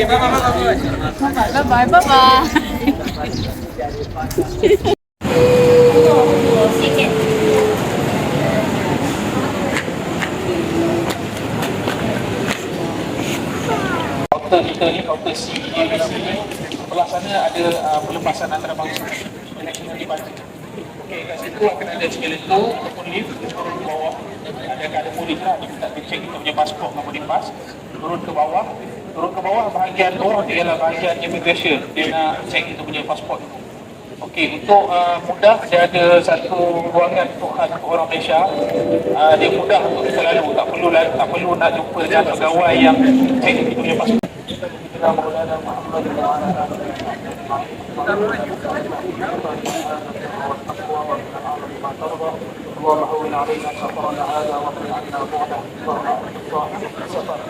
Bye bye bye bye. Kaunter kita ni, kaunter C di sini. Sebelah sana ada pelepasan antarabangsa national departure. Okey, kat situ akan ada skeleton ataupun lift turun ke bawah. Ada polis lah, dia minta dia check kita punya pasport dengan boarding pass. Turun ke bawah. Turun ke bawah bahagian bawah tu ialah bahagian immigration. Dia nak check kita punya pasport tu. Okey, untuk mudah dia ada satu ruangan untuk khas untuk orang Malaysia. Dia mudah untuk kita lalu, tak perlu nak jumpa dengan pegawai yang check kita punya pasport. Kita Maulana Muhammad wa ala alihi اللهم هون علينا سفرنا هذا واقض عنا بعده اللهم صاحب السفر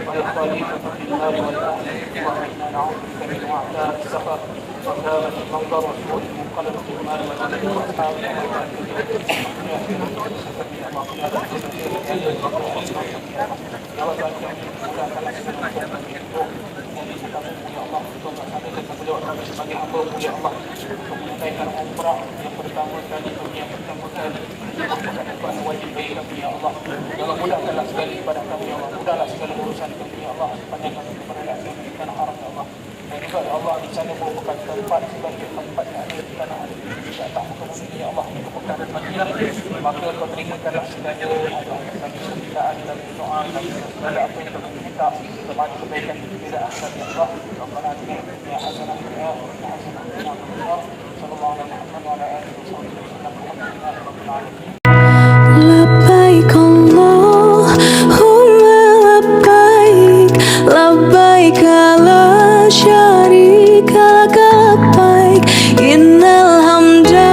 والخليفة في المال والأهل اللهم إنا نعوذ بك من أعداء السفر وسلامة المنظر وسوء المنقلب في المال والأهل وأصحاب sebagai hamba-Mu ya Allah untuk menunaikan umrah yang pertama kali yang pertama kali bukan wajib bagi kami ya Allah. Ya Allah, mudahkanlah segala ibadah kami ya Allah, mudahlah segala urusan kami ya Allah, sepanjang kami berada di tanah haram ya Allah. Dan juga ya Allah, di sana merupakan tempat sebagai tempat yang ada di tanah haram di atas muka bumi ya Allah, yang merupakan Madinah. Maka Kau terimakanlah segala kami permintaan dan doa kami segala apa yang kami minta kepada kebaikan kita akhirat ya Allah. Rabbana atina fid dunya hasanah wa fil akhirati hasanah wa qina adzaban nar. Sallallahu alaihi Muhammad wa ala alihi wa sahbihi alhamdulillahi rabbil alamin. Labbaik Allahumma labbaik, labbaik la syarika laka labbaik, innal hamda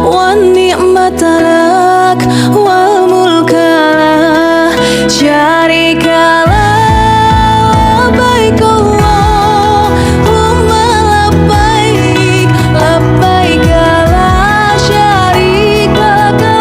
wan ni'mata lak wal mulka la syarika lak. Labbaik Allahumma labbaik, labbaik la syarika laka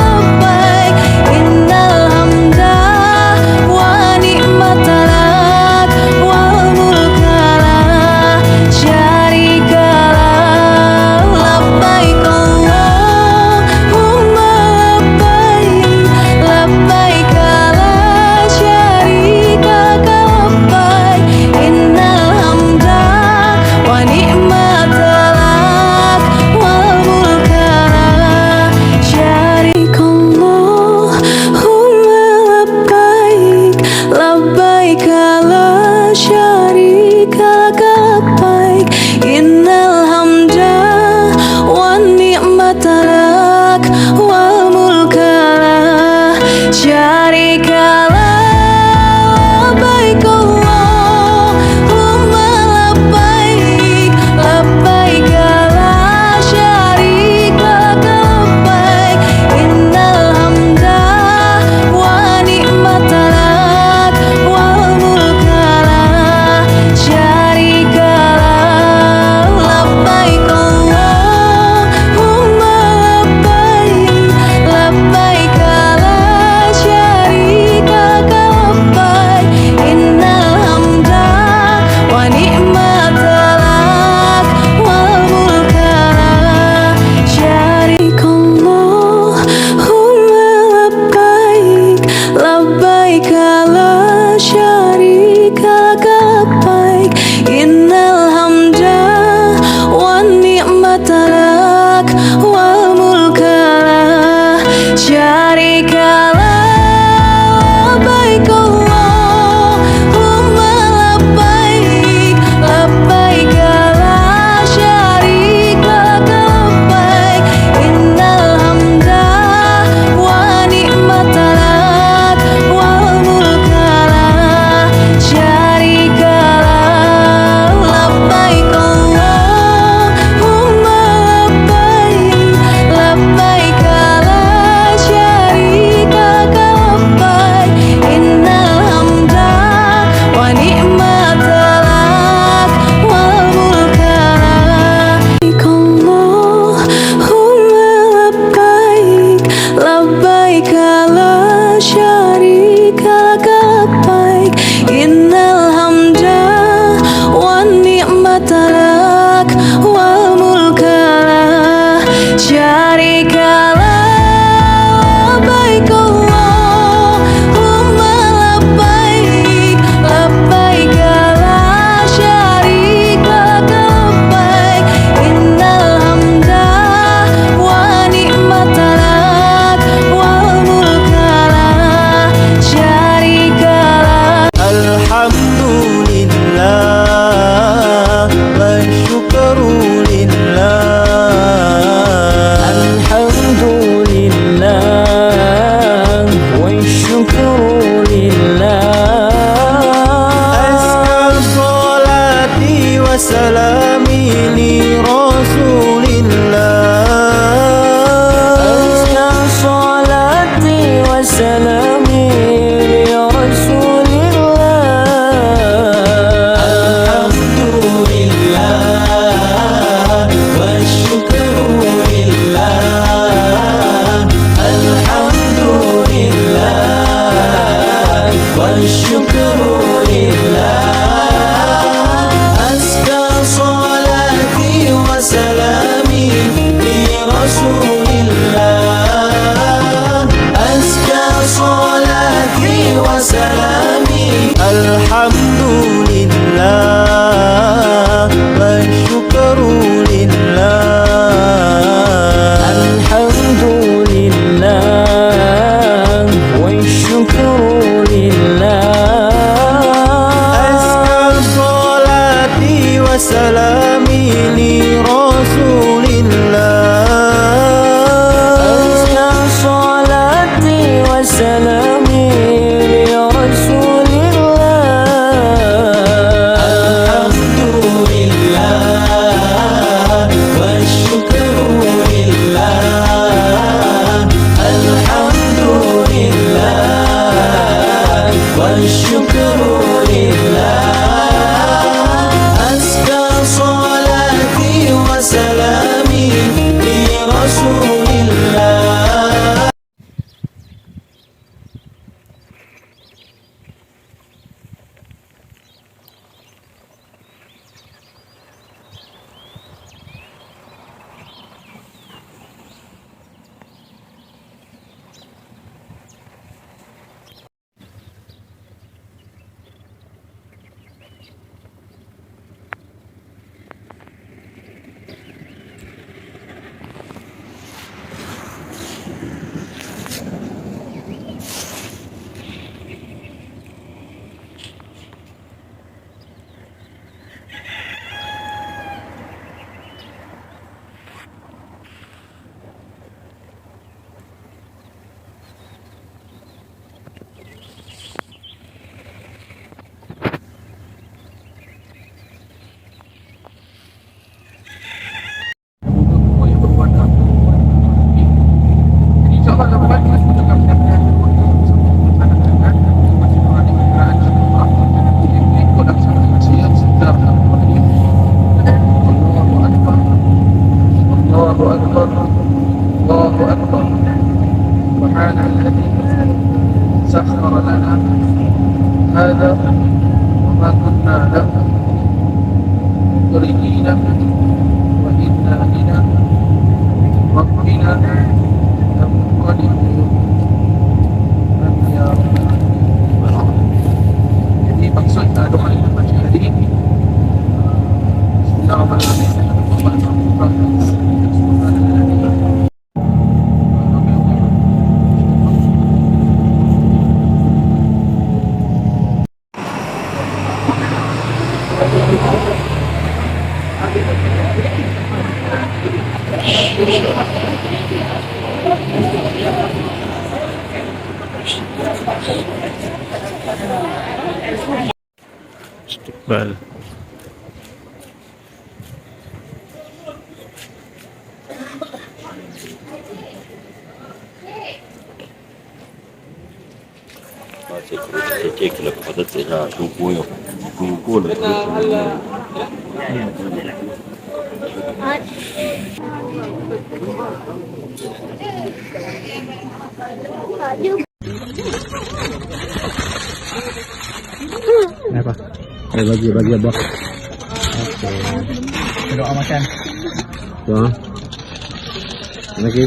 وسلامي لرسول الله أزكى صلاتي وسلامي لرسول الله الحمد لله والشكر لله الحمد لله والشكر لله أزكى صلاتي وسلامي لرسول الله أزكى صلاتي وسلامي الحمد لله والشكر لله الحمد لله والشكر لله أزكى صلاتي وسلامي لرسول الله أزكى صلاتي وسلامي لرسول الله الحمد لله والشكر لله الحمد لله والشكر لله أزكى صلاتي وسلامي لرسول الله سخر لنا هذا وما كنا له مقرنين وإنا إلى ربنا لمنقلبون. Ya Rabbal Alamin. Jadi maksud doa kita baca hari ini Bismillahirrahmanirrahim. Istiqbal. cek lah pada tidak tunggu yang tunggu lah. Kenapa? Bagi abah. Doa makan. Doa. Lagi.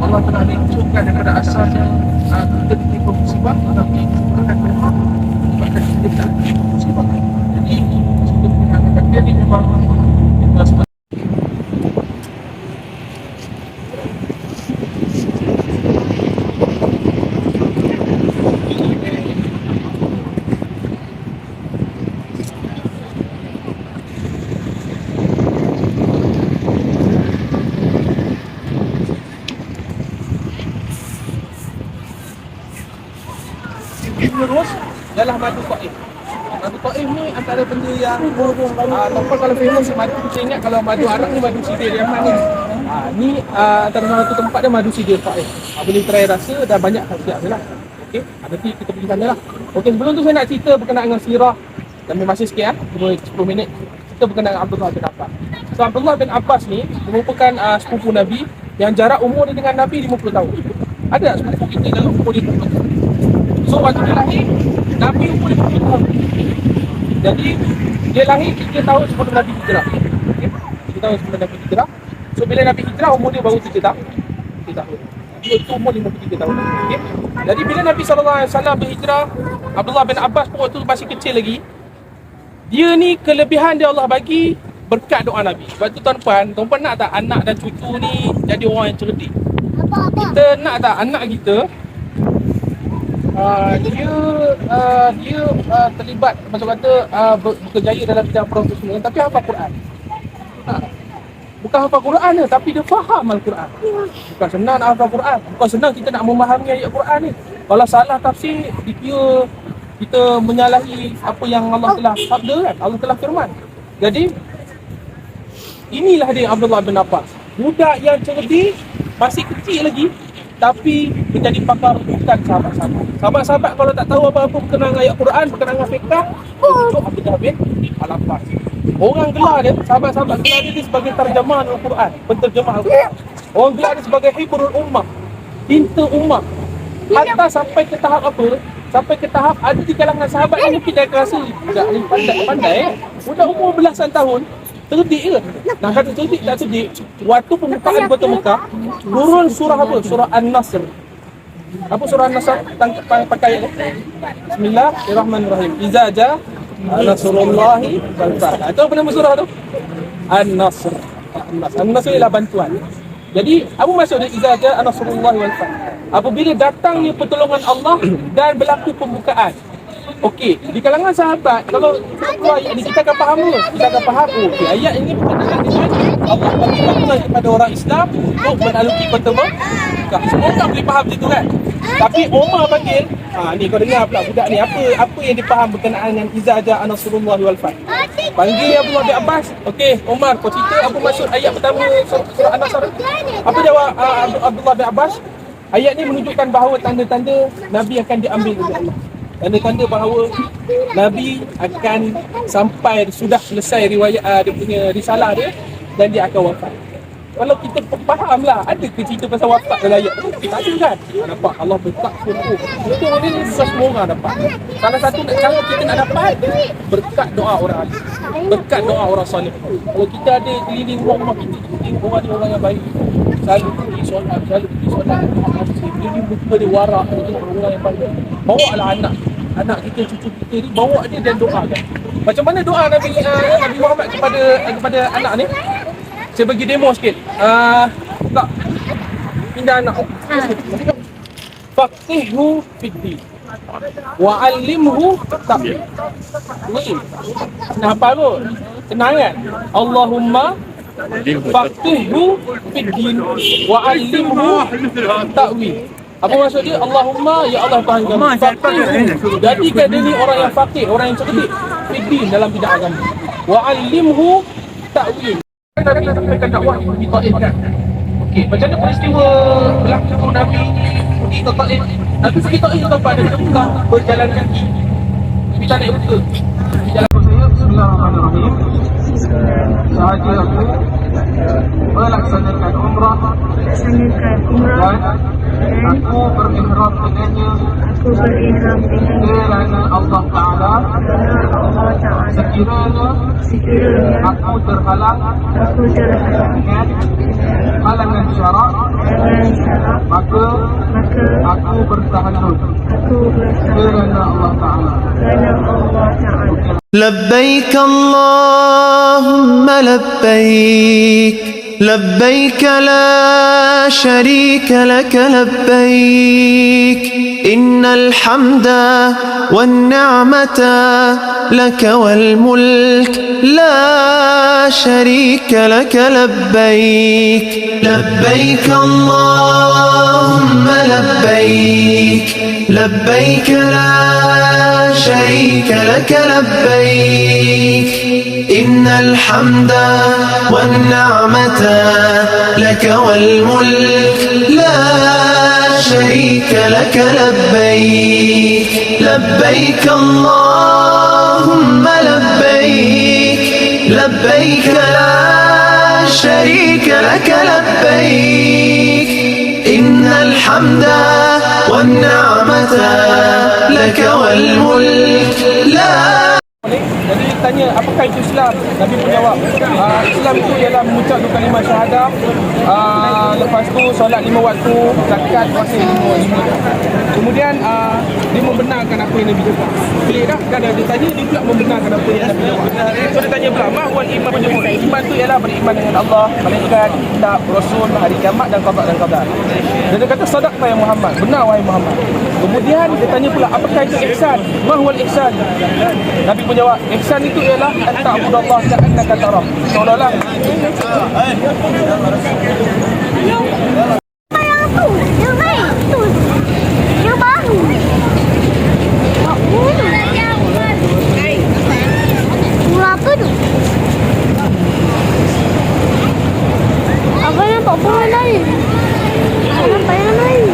Allah telah ditunjukkan daripada asalnya kita ditipu musibah, tapi akan doa bahkan kita tak ditipu musibah. Jadi kita mengatakan dia ni memang ikhlas. terus ialah madu Taif. Madu Taif ni antara benda yang nampak kalau famous madu, saya ingat kalau madu Arab ni madu sidir Yaman ni. Ni antara satu tempat dia madu sidir Taif. Boleh try rasa dan banyak khasiat dia lah. Okey, nanti kita pergi sana lah. Okey, sebelum tu saya nak cerita berkenaan dengan sirah. Dan masih sikit 10 minit. Kita berkenaan dengan Abdullah bin Abbas. So Abdullah bin Abbas ni merupakan sepupu Nabi yang jarak umur dia dengan Nabi 50 tahun. Ada tak sepupu kita dalam umur dia 50 tahun? So waktu dia lahir, Nabi umur dia 50 tahun. Jadi dia lahir 3 tahun sebelum Nabi hijrah. Okay? 3 tahun sebelum Nabi hijrah. So bila Nabi hijrah umur dia baru 3 tahun. 3 tahun. Dia tu umur 53 tahun. Okay? Jadi bila Nabi SAW berhijrah, Abdullah bin Abbas pun waktu masih kecil lagi. Dia ni kelebihan dia Allah bagi berkat doa Nabi. Sebab tu tuan-puan nak tak anak dan cucu ni jadi orang yang cerdik? Kita nak tak anak kita dia terlibat macam kata berjaya dalam bidang profesional tapi hafal Quran. Bukan hafal Quran je, tapi dia faham Al-Quran. Bukan senang nak hafal Quran. Bukan senang kita nak memahami ayat Quran ni. Kalau salah tafsir, dikira kita menyalahi apa yang Allah telah sabda kan, Allah telah firman. Jadi inilah dia Abdullah bin Abbas, budak yang cerdik, masih kecil lagi tapi menjadi pakar bukan sahabat-sahabat. Sahabat-sahabat kalau tak tahu apa-apa berkenaan ayat Quran, berkenaan dengan fiqh, tunjuk Abdullah bin Abbas. Orang gelar dia, sahabat-sahabat gelar dia sebagai terjemah Al-Quran, penterjemah Al-Quran. Orang gelar dia sebagai hibrul ummah, pinta ummah. Hatta sampai ke tahap apa? Sampai ke tahap ada di kalangan sahabat yang mungkin dah rasa budak ni pandai. Budak umur belasan tahun, cerdik ke? Nah kata cerdik tak cerdik, waktu pembukaan kota Mekah, turun surah apa? Surah An-Nasr. Apa surah An-Nasr? Pakai Bismillahirrahmanirrahim. Iza ja Nasrullahi wal fath. Itu apa nama surah tu? An-Nasr. An-Nasr ialah bantuan. Jadi apa maksud dia iza ja Nasrullahi wal fath? Apabila datangnya pertolongan Allah dan berlaku pembukaan. Okey, di kalangan sahabat kalau keluar ayat ini kita akan faham dulu. Kita akan faham, okey, ayat ini berkenaan dengan Allah bagi bantuan kepada orang Islam untuk menaluki kota Mekah. Semua tak boleh faham macam tu kan? Tapi Umar panggil, ni kau dengar pula budak ni apa yang dia faham berkenaan dengan iza ja'a nasrullahi wal fath. Panggil Abdullah bin Abbas. Okey, Umar kau cerita apa maksud ayat pertama surah An-Nasr? Apa jawab Abdullah bin Abbas? Ayat ni menunjukkan bahawa tanda-tanda Nabi akan diambil oleh Allah. Tanda-tanda bahawa Nabi akan sampai sudah selesai riwayat dia punya risalah dia dan dia akan wafat. Kalau kita fahamlah, ada ke cerita pasal wafat dalam ayat? Tak ada kan? Nampak Allah berkat suruh. Itu ni semua orang dapat. Salah satu cara kita nak dapat berkat doa orang alim. Berkat doa orang soleh. Kalau kita ada keliling rumah kita, orang ni orang yang baik. Selalu pergi solat, dia buka dia warak, dia orang yang baik. Bawa lah anak kita, cucu kita ni, bawa dia dan doakan. Macam mana doa Nabi Muhammad kepada anak ni? Saya bagi demo sikit. Tak. Pindah anak. Faqihhu fid-din wa 'allimhu ta'wil. Nah, apa tu? Senang kan? Allahumma faqihhu fid-din wa 'allimhu ta'wil. Apa maksud dia? Allahumma, ya Allah Tuhan kami, faqihhu, jadikan dia ni orang yang faqih, orang yang cerdik fid-din dalam bidang agama. Wa 'allimhu ta'wil. Nabi sampaikan dakwah di Taif kan. Okey, macam mana peristiwa berlaku Nabi pergi ke Taif? Nabi pergi Taif tu pada bukan berjalan kaki. Nabi tak naik unta. Jalan saya Bismillahirrahmanirrahim. Sahaja aku melaksanakan umrah dan aku berihram dengannya kerana Allah Ta'ala sekiranya aku terhalang dengan halangan syarak, maka aku bertahalul kerana Allah Ta'ala. لبيك اللهم لبيك لبيك لا شريك لك لبيك إن الحمد والنعمة لك والملك لا شريك لك لبيك لبيك اللهم لبيك لبيك لا شريك لك لبيك إن الحمد والنعمة لك والملك لا شريك لك لبيك لبيك اللهم لبيك لبيك لا شريك لك لبيك إن الحمد والنعمة لك والملك لا. Jadi tanya apakah itu Islam? Nabi menjawab, Islam itu ialah mengucap dua kalimah syahadah, lepas tu solat 5 waktu, zakat, puasa 5. Kemudian dia membenarkan apa yang Nabi jawab. Pelik dah, kan dia tanya, dia pula membenarkan apa yang Nabi jawab. So dia tanya pula, mahwal iman menyebut. Iman itu ialah beriman dengan Allah, malaikat, kitab, rasul, hari kiamat dan qada dan qadar. Dan dia kata, sadaqta ya Muhammad, benar wahai Muhammad. Kemudian dia tanya pula, apakah itu ihsan? Mahwal ihsan? Nabi menjawab, ihsan itu ialah anta'budallah ka'annaka tarah. Seolah-olah Apa nampak bola lain? Nampak yang lain.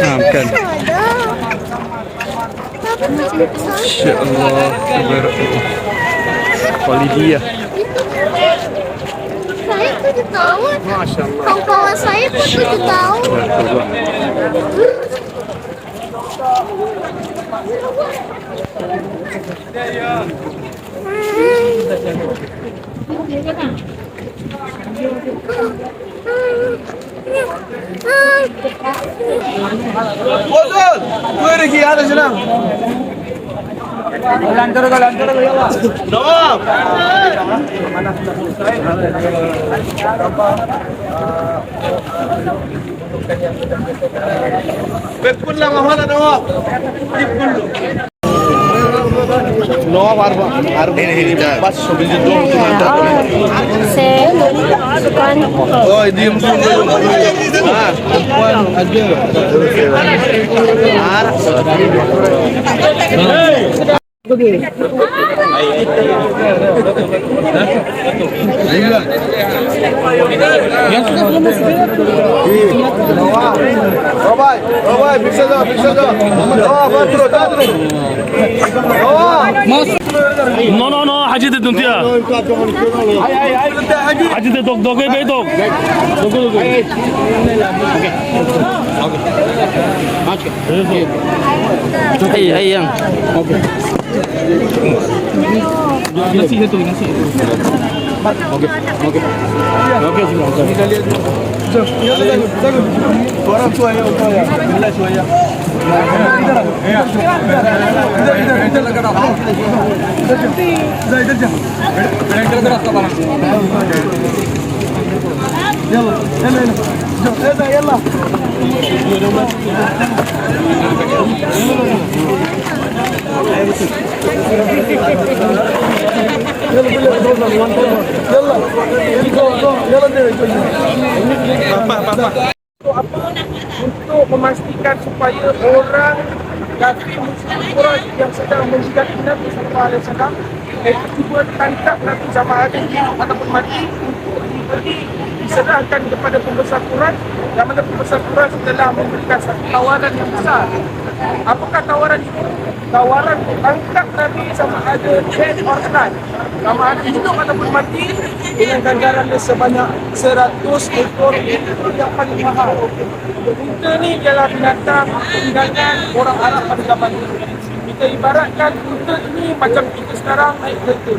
Makan. Insya-Allah, tabarakallah. Walidiyah. Saya 7 tahun. Masya-Allah. Kawan-kawan saya pun 7 tahun. Barakallah. Bozul, gue lagi ada senang. Lancar ya Allah. Dawam. Bekul lah mahal Nawab. Nawab arba ini bas sobil itu Saya bukan. Oh, diem dulu. Perempuan aja. Robai, bisa dah. No, Haji de Duntia. Haji de Doge Bedog. Ay, yang. Nasi itu. Oke. Orang tua ya, bila suaya. يلا Untuk memastikan supaya orang kafir Muslim Quraisy yang sedang menjadi Nabi sallallahu alaihi wasallam cuba tangkap Nabi sama ada hidup ataupun mati untuk diserahkan kepada pembesar Quraisy, yang mana pembesar Quraisy telah memberikan satu tawaran yang besar. Apakah tawaran itu? Tawaran untuk tangkap Nabi sama ada dead or alive, sama ada hidup ataupun mati, dengan ganjarannya sebanyak 100 ekor unta yang paling mahal. Unta ni ialah binatang peninggalan orang Arab pada zaman dulu. Kita ibaratkan unta ini macam kita sekarang naik kereta.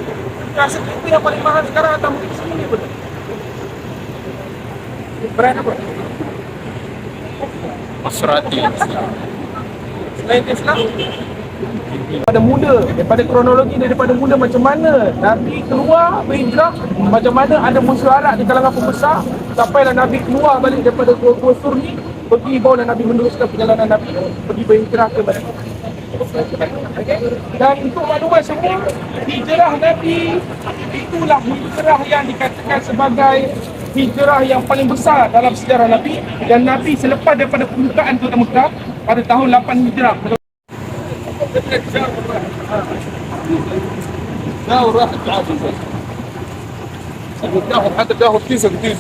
Rasa kereta yang paling mahal sekarang atau mungkin sini pun. Brand apa? Maserati. Selain Tesla, daripada mula, daripada kronologi daripada mula macam mana Nabi keluar berhijrah, macam mana ada musuh Arab di kalangan pembesar, sampailah Nabi keluar balik daripada Gua Sur ni, pergi bawa Nabi meneruskan perjalanan Nabi pergi berhijrah ke Madinah. Okay? Dan untuk maklumat semua, hijrah Nabi itulah hijrah yang dikatakan sebagai hijrah yang paling besar dalam sejarah Nabi, dan Nabi selepas daripada pembukaan Kota Mekah pada tahun 8 Hijrah. داور راح تعافي تاخذ حتى تاخذ كيسه كتير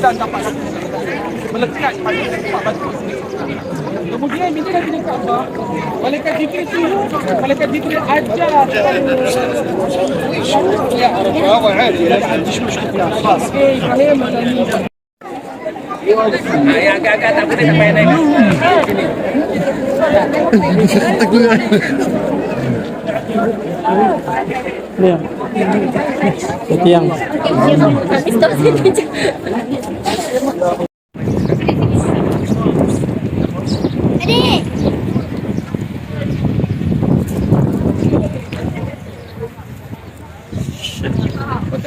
Dan dapat melekat pada tempat batu. Kemudian bila Nabi dekat Kaabah, malaikat Jibril suruh, malaikat Jibril ajar yang agak-agak tak boleh sampai naik. Yang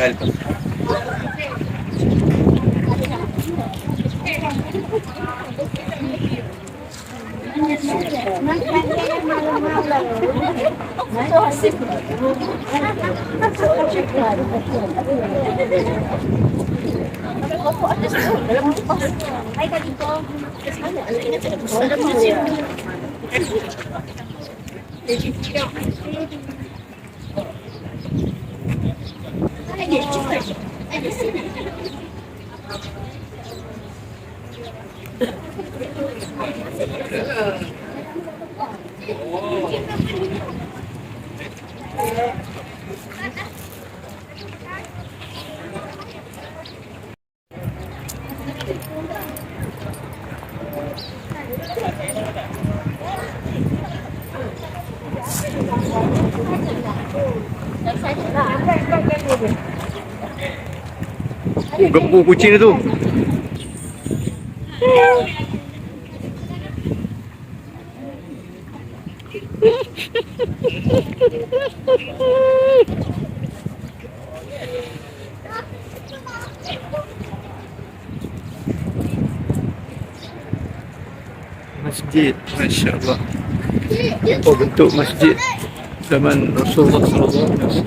Adik. Gempu kucing tu. Masjid, Masya Allah. Oh, bentuk masjid zaman Rasulullah SAW.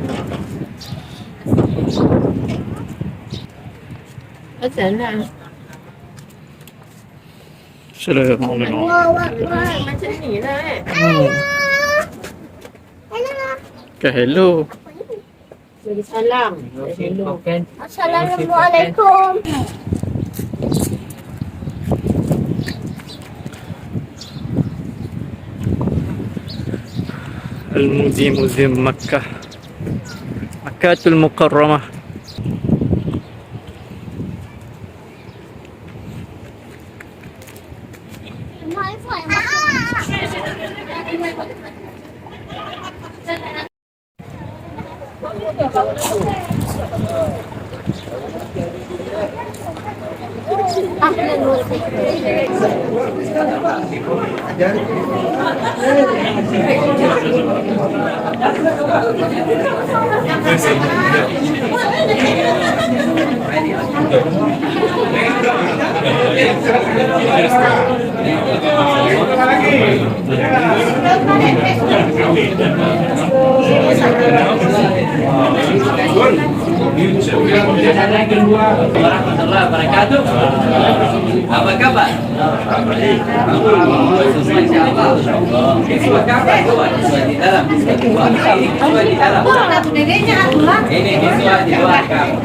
Assalamualaikum. Macam ni lah Okay, hello. Bagi salam. Hello. Assalamualaikum. Al-Museum Makkah, Makkatul Mukarramah. Warahmatullahi wabarakatuh. Apa kabar? Masya Allah. Siswa kabar tuan? Siswa di dalam. Ini siswa di dalam. Ini siswa di luar kamu.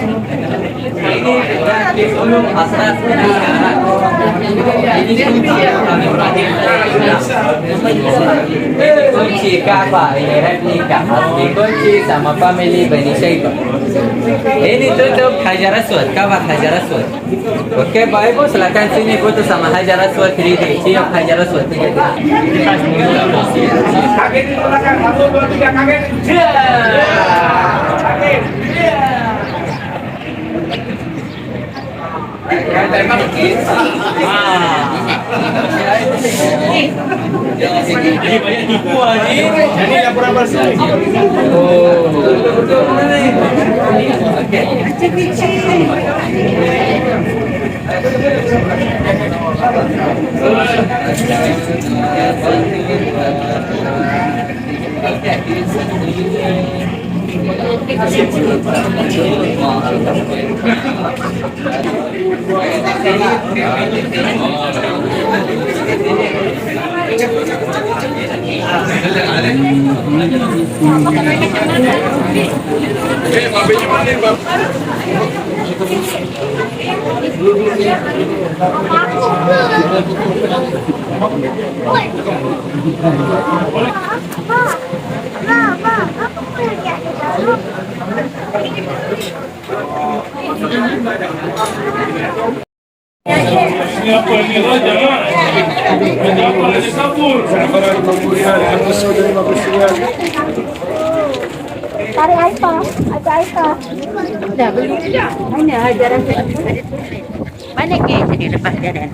Ini gratis untuk asas pernikahan. Ini kunci yang kami perhatikan. Ini kunci kabar. Ini replika. Ini kunci sama family Bani Syaibah. Ini tutup Hajar Aswad, kabar Hajar Aswad. Oke, Bapak Ibu silakan sini foto sama Hajar Aswad 3D. Cium Hajar Aswad 3D. Kaget di belakang, 1, 2, 3, kaget. Kaget. Ini banyak tipu aja. Ini laporan bersih. Oh, betul-betul nih. Oke. Cari Aika, ada Aika. Dah beli dah. Mana ajaran saya? Mana ke jadi lepas jalan?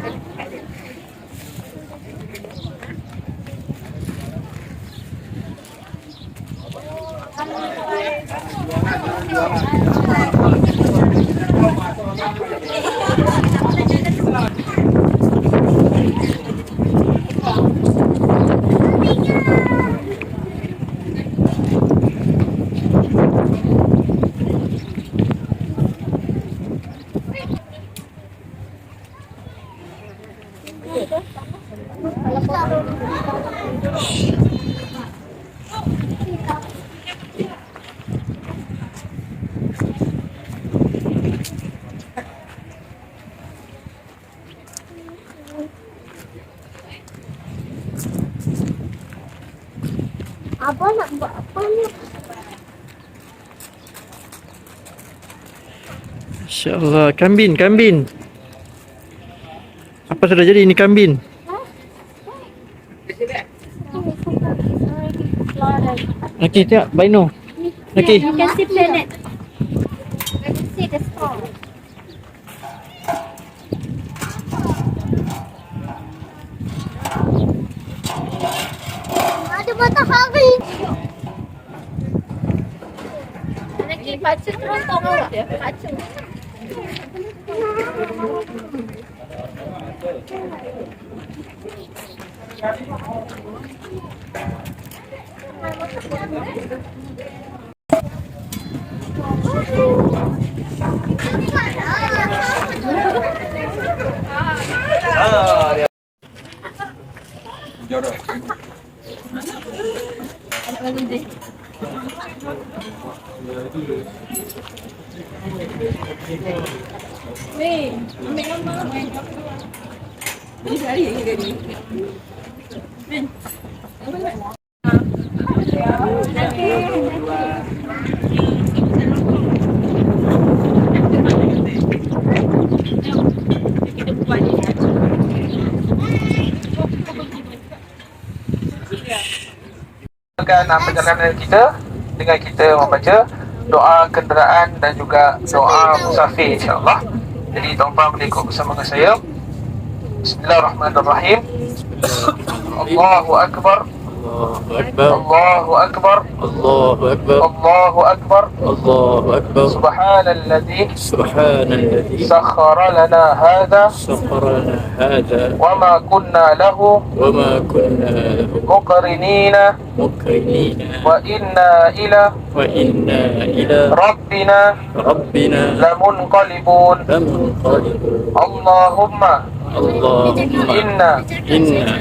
Abang nak buat apa ni? Masya Allah, kambing, kambing. Apa sudah jadi ini kambing? Laki tak, Baino. Laki. You can see planet. You can see the star. Ada matahari. Lagi baca terus tolong dia baca. Perjalanan kita dengan kita membaca doa kenderaan dan juga doa musafir insya-Allah. Jadi tuan-tuan boleh ikut bersama dengan saya. Bismillahirrahmanirrahim. Allahu akbar. Allahu Akbar. Allahu akbar. Allahu Akbar. Allahu akbar. Allahu Akbar. Subhanalladzi Subhanalladzi sakhkhara lana hadha sakharana hadha wa ma kunna lahu wa ma kunna lahu muqrinina muqrinina wa inna ila rabbina rabbina lamunqalibun. lamunqalibun. Allahumma Allahumma inna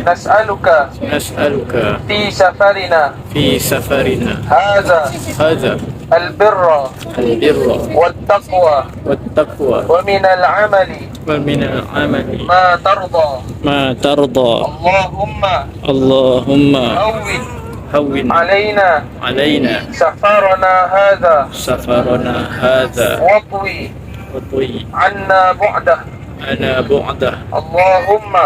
nas'aluka nas'aluka fi safarina fi safarina hadha hadha albirra albirra wattaqwa wattaqwa wa min al'amali wa min al-amali ma tarda. ma tarda. Allahumma Allahumma hawwin hawwin علينا علينا سفرنا هذا سفرنا هذا واطوي واطوي عنا بعده. عنا بعده. اللهم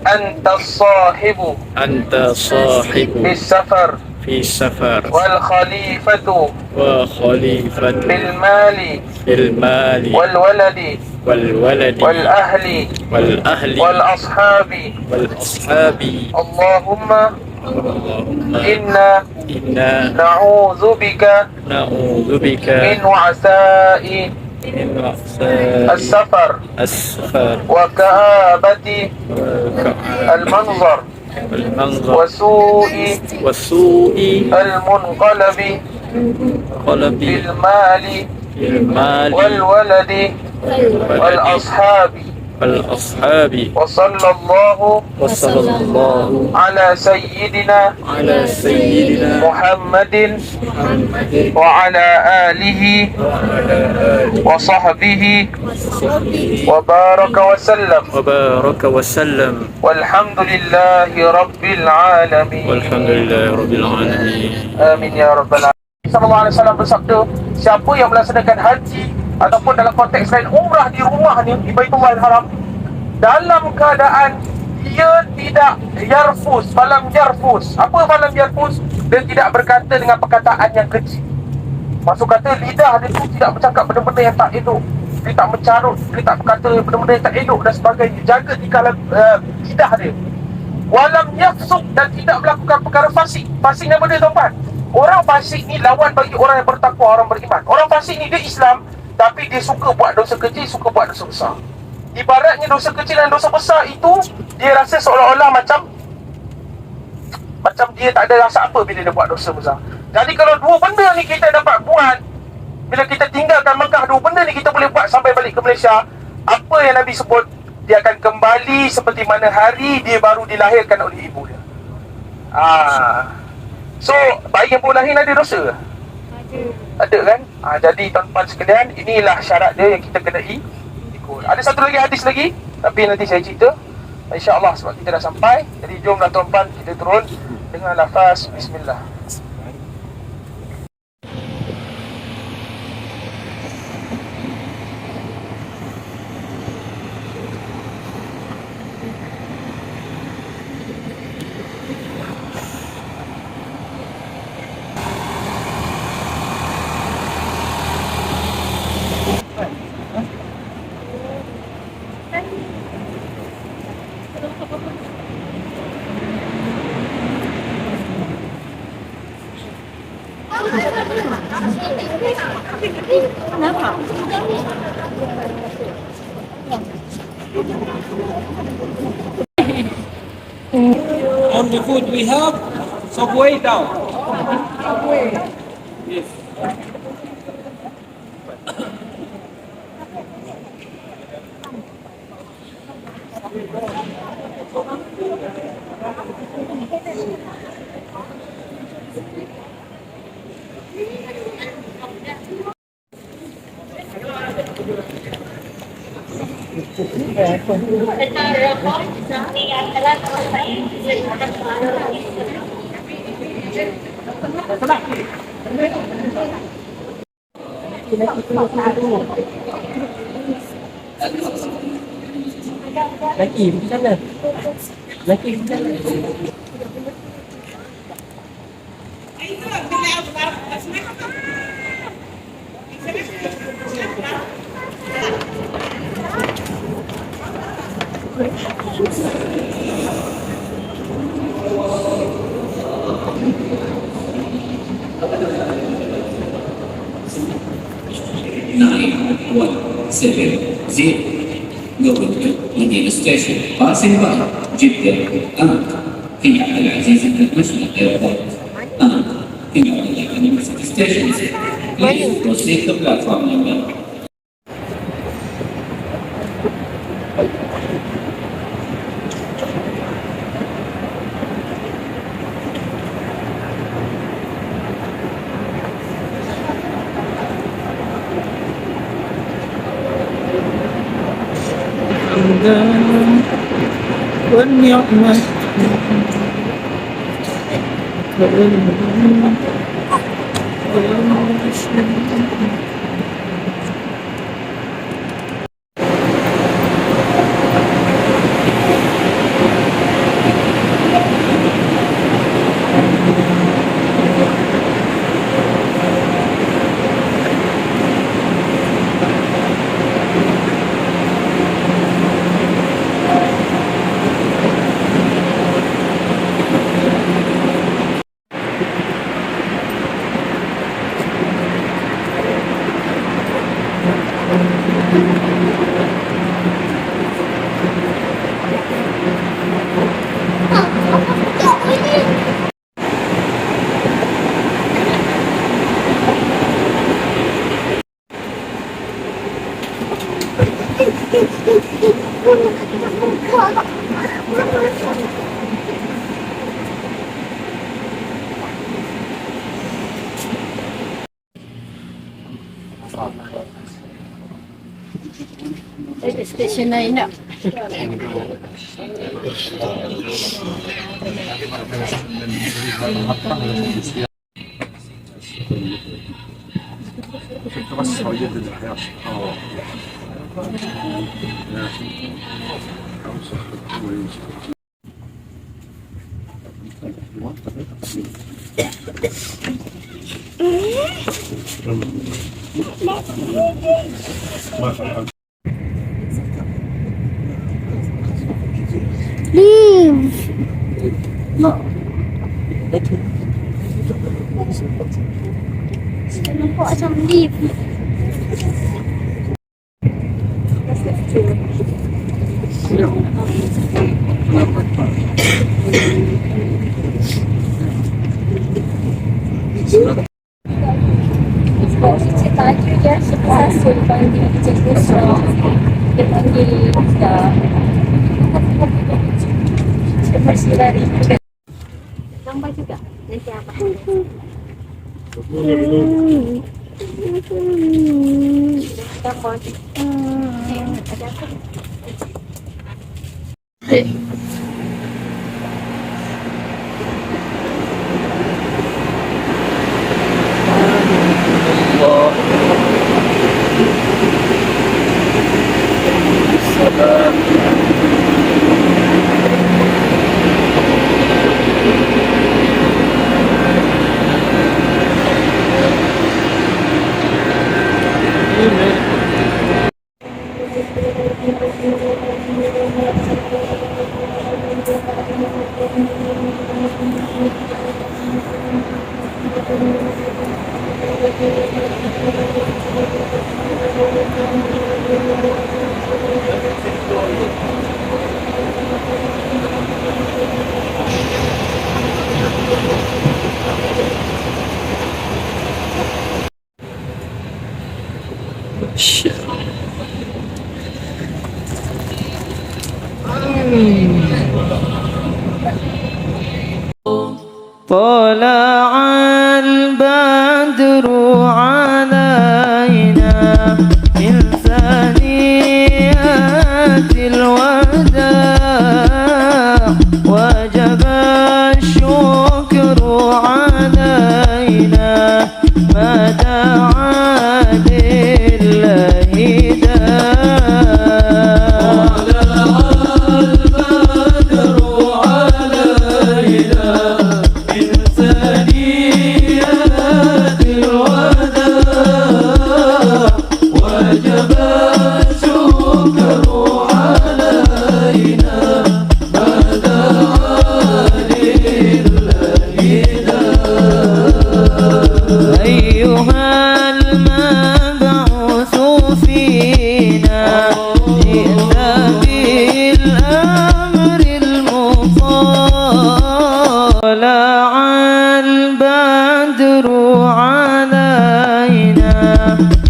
أنت الصاحب أنت صاحب في السفر في السفر والخليفة وخليفة في المال في المال والولد والولد والأهل والأهل والأصحاب. والأصحاب. اللهم اللهم إنا نعوذ بك من وعثاء من وعثاء السفر وكآبة المنظر والمنظر وسوء المنقلب بالمال والولد والأصحاب. وصلى الله على سيدنا محمد وعلى آله وصحبه وبارك وسلم والحمد لله رب العالمين. Amin ya rabbal alamin. Sallallahu alaihi wasallam bersabda, siapa yang melaksanakan haji ataupun dalam konteks lain umrah di rumah ni, di Baitullahil Haram, dalam keadaan dia tidak falam yarfus. Apa falam yarfus? Dia tidak berkata dengan perkataan yang keji. Maksud kata lidah dia tu tidak bercakap benda-benda yang tak elok. Dia tak mencarut, dia tak berkata benda-benda yang tak elok dan sebagainya. Jaga di kalam lidah dia. Walam yafsuk, dan tidak melakukan perkara fasik. Fasik apa dia tuan-tuan? Orang fasik ni lawan bagi orang yang bertakwa, orang beriman. Orang fasik ni dia Islam, tapi dia suka buat dosa kecil, suka buat dosa besar. Ibaratnya dosa kecil dan dosa besar itu, dia rasa seolah-olah macam dia tak ada rasa apa bila dia buat dosa besar. Jadi kalau dua benda ni kita dapat buat, bila kita tinggalkan Mekah, dua benda ni kita boleh buat sampai balik ke Malaysia. Apa yang Nabi sebut? Dia akan kembali seperti mana hari dia baru dilahirkan oleh ibu dia. So, bayi yang baru lahir ada dosa? Ada kan? Jadi tuan-tuan sekalian, inilah syarat dia yang kita kena ikut. Ada satu lagi hadis lagi, tapi nanti saya cerita InsyaAllah sebab kita dah sampai. Jadi jomlah tuan-tuan, kita turun dengan lafaz Bismillah. On the food we have Subway down. Yes. Lagi pergi sana. Lagi pergi sana. مدينة ستيشن قاسم بحر جدة في عبد العزيز International Airport في عبد العزيز Station. Please proceed to platform number. والنعمة Station na ina. Leave. No. Ano po asam leave? Dipanggil gambar juga nanti apa? Ada apa? طلع البدر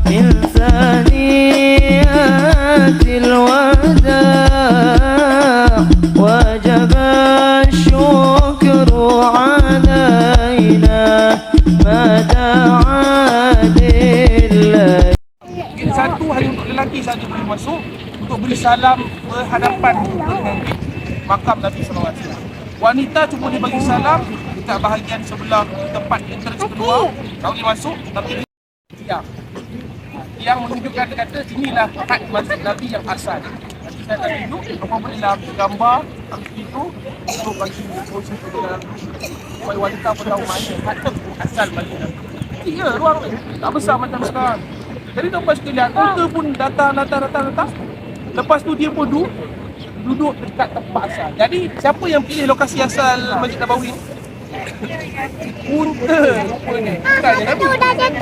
من ثنيات الوداع وجب الشكر علينا ما دعا لله. Satu hanya untuk lelaki saja boleh masuk untuk beri salam berhadapan dengan makam Nabi SAW. Wanita cuma boleh bagi salam dekat bahagian sebelah tempat entrance kedua, tak boleh masuk, tapi tiang. Yang menunjukkan kata inilah had masjid Nabi yang asal. Nanti saya akan tunjuk apa bolehlah gambar itu untuk bagi proses perjalanan supaya wanita pun tahu mana had asal masjid Nabi. Ya, ruang ni tak besar macam sekarang. Jadi tuan-tuan sekalian, unta pun datang. Lepas tu dia pun duduk dekat tempat asal. Jadi siapa yang pilih lokasi asal Masjid Nabawi? Unta rupanya. Bukannya Nabi,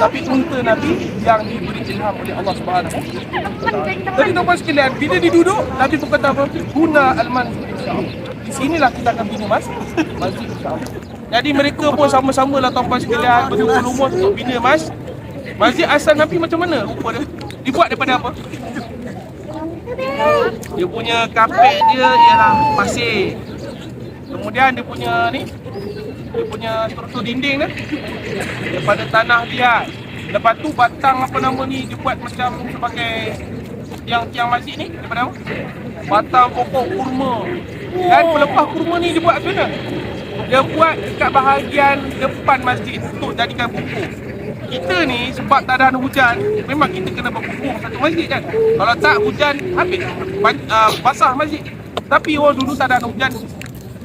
tapi unta Nabi yang diberi ilham oleh Allah Subhanahu Wa Taala. Jadi tuan-tuan sekalian, bila dia duduk, Nabi pun kata apa? Guna al-manzil insya-Allah. Di sinilah kita akan bina masjid insya-Allah. Jadi mereka pun sama-sama lah tuan-tuan sekalian berumur untuk bina masjid asal Nabi macam mana rupa dia? Dibuat daripada apa? Dia punya kapet dia ialah pasir. Kemudian dia punya struktur dinding dia daripada tanah liat. Lepas tu batang apa nama ni dibuat macam sebagai tiang-tiang masjid ni daripada apa? Batang pokok kurma. Dan pelepah kurma ni dibuat macam mana? Dia buat dekat bahagian depan masjid untuk jadikan buku. Kita ni sebab tak ada hujan, memang kita kena berkumpul satu masjid kan. Kalau tak hujan, habis basah masjid. Tapi orang dulu tak ada hujan,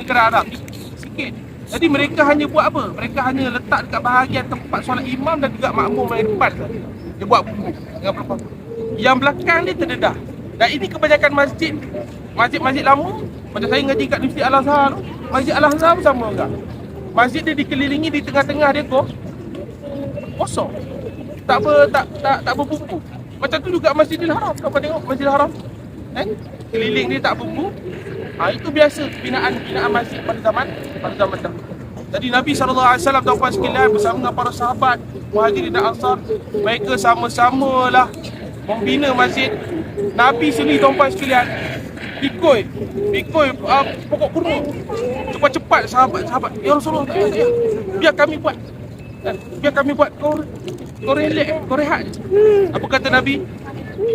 negara Arab ni sikit. Jadi mereka hanya buat apa? Mereka hanya letak dekat bahagian tempat solat imam dan juga makmum yang depan saja. Dia buat buku dengan pelepah. Yang belakang dia terdedah. Dan ini kebanyakan masjid lama. Macam saya ngaji kat Universiti Al-Azhar, Masjid Al-Azhar pun sama juga. Masjid dia dikelilingi di tengah-tengah dia kosong. Tak berbumbu. Macam tu juga Masjidil Haram. Kau tengok Masjidil Haram. Keliling dia tak berbumbu. Itu biasa binaan masjid pada zaman dahulu. Jadi Nabi SAW tuan-tuan sekalian bersama dengan para sahabat Muhajirin dan Ansar, mereka sama-samalah membina masjid. Nabi sendiri tuan-tuan sekalian pikul pokok kurma. Cepat-cepat sahabat, ya Rasulullah, tak payah. Biar kami buat, kau relax, kau rehat je. Apa kata Nabi?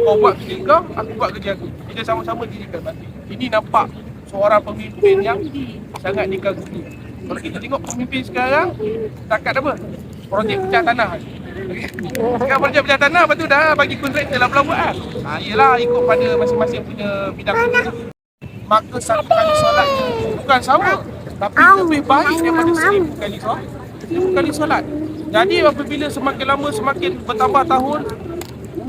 Kau buat kerja kau, aku buat kerja aku. Kita sama-sama dirikan masjid. Ini nampak seorang pemimpin yang sangat dikagumi. Kalau kita tengok pemimpin sekarang, takat apa? Projek pecah tanah. Sekarang projek pecah tanah, lepas tu dah bagi kontraktor lah pula buat. Yelah, ikut pada masing-masing punya bidang. Maka satu kali solatnya bukan sama, tapi lebih baik daripada 1000 kali solat. Jadi apabila semakin lama semakin bertambah tahun,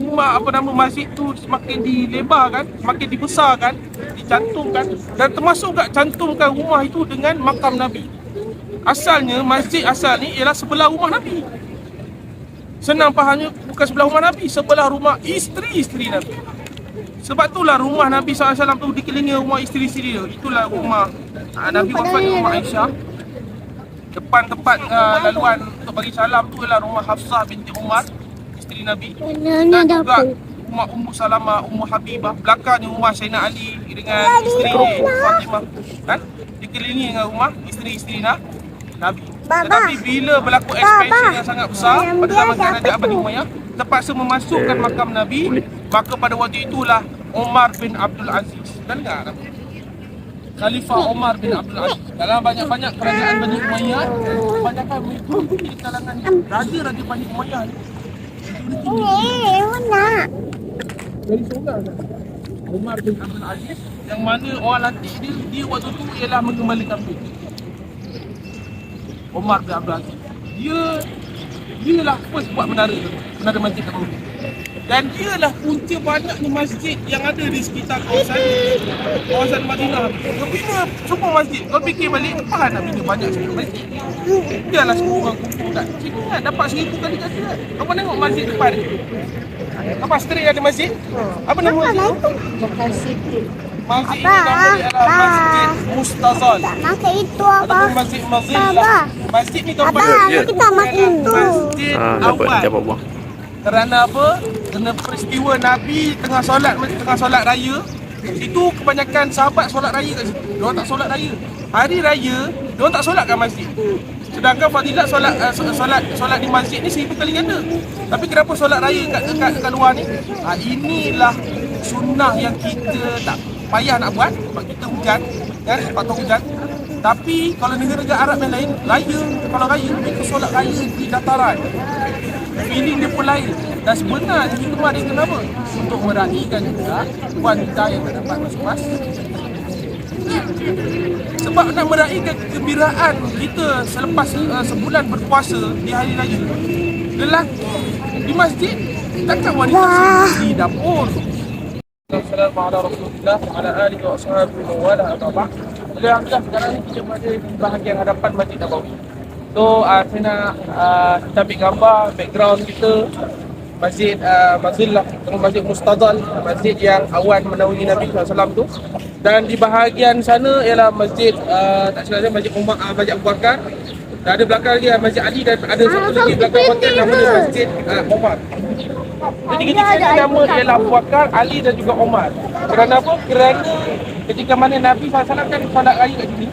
rumah masjid tu semakin dilebarkan, semakin dibesarkan, dicantumkan, dan termasuk juga cantumkan rumah itu dengan makam Nabi. Asalnya masjid asal ni ialah sebelah rumah Nabi. Senang fahamnya, bukan sebelah rumah Nabi, sebelah rumah isteri-isteri Nabi. Sebab itulah rumah Nabi SAW tu dikelilingi rumah isteri-isteri dia. Itulah rumah Nabi wafat di rumah Aisyah. Depan tempat laluan untuk bagi salam tu ialah rumah Hafsah binti Umar, isteri Nabi. Dan juga rumah Ummu Salamah, Ummu Habibah. Belakangnya rumah Sayyidina Ali dengan isteri Fatimah. Dikelilingi dengan rumah isteri-isteri Nabi. Tetapi bila berlaku ekspansi yang sangat besar pada zaman Kerajaan Bani Umayyah, terpaksa memasukkan makam Nabi, maka pada waktu itulah Umar bin Abdul Aziz. Dan dengar Khalifah Umar bin Abdul Aziz. Dalam banyak-banyak kerajaan Bani Umayyah, kebanyakan mengikuti di kalangan raja-raja Bani Umayyah ni. Dari seorang Umar bin Abdul Aziz, yang mana orang latih dia waktu tu ialah menggembala kambing. Umar bin Abdul Aziz, dia lah first buat menara masjid Nabawi. Dan dia lah punca banyaknya masjid yang ada di sekitar kawasan Madinah. Kau bina semua masjid, kau fikir balik, apa nak bina banyak semua masjid? Dia lah semua orang kumpul kat sini kan, dapat 1000 kali kata kan. Kau tengok masjid depan ni. Apa street ada masjid? Apa nama masjid tu? Masjid ini nama dia adalah Masjid Mustazal. Masjid itu apa? Ataupun Masjid Mazillah. Masjid ni tuan-tuan, kita makan tu. Masjid awal Kerana apa? Kerana peristiwa Nabi tengah solat raya. Itu kebanyakan sahabat solat raya kat situ. Diorang tak solat raya. Hari raya, diorang tak solat kat masjid. Sedangkan fadilat solat di masjid ni 1000 kali ganda. Tapi kenapa solat raya kat luar ni? Inilah sunnah yang kita tak payah nak buat sebab kita hujan, kan? Faktor hujan. Tapi kalau negara-negara Arab yang lain, kalau raya mereka solat raya di dataran. Feeling dia pun lain. Dan sebenarnya hikmah dia kenapa? Untuk meraihkan juga wanita yang tak dapat masuk masjid. Sebab nak meraihkan kegembiraan kita selepas sebulan berpuasa di hari raya. Lelaki di masjid, takkan wanita di dapur. Assalamualaikum warahmatullahi wabarakatuh. Alhamdulillah sekarang ni kita berada di bahagian hadapan Masjid Nabawi. So saya nak kita ambil gambar background kita Masjid Mazillah, Masjid Mustadal, masjid yang awan menaungi Nabi SAW tu. Dan di bahagian sana ialah masjid tak silap saya Masjid Umar, Masjid Abu Bakar. Dan ada belakang lagi Masjid Ali dan ada satu lagi belakang hotel namanya Masjid Umar. Jadi ketika ni nama ialah Abu Bakar, Ali dan juga Umar. Kerana apa? Kerana ketika mana Nabi SAW kan solat raya kat sini.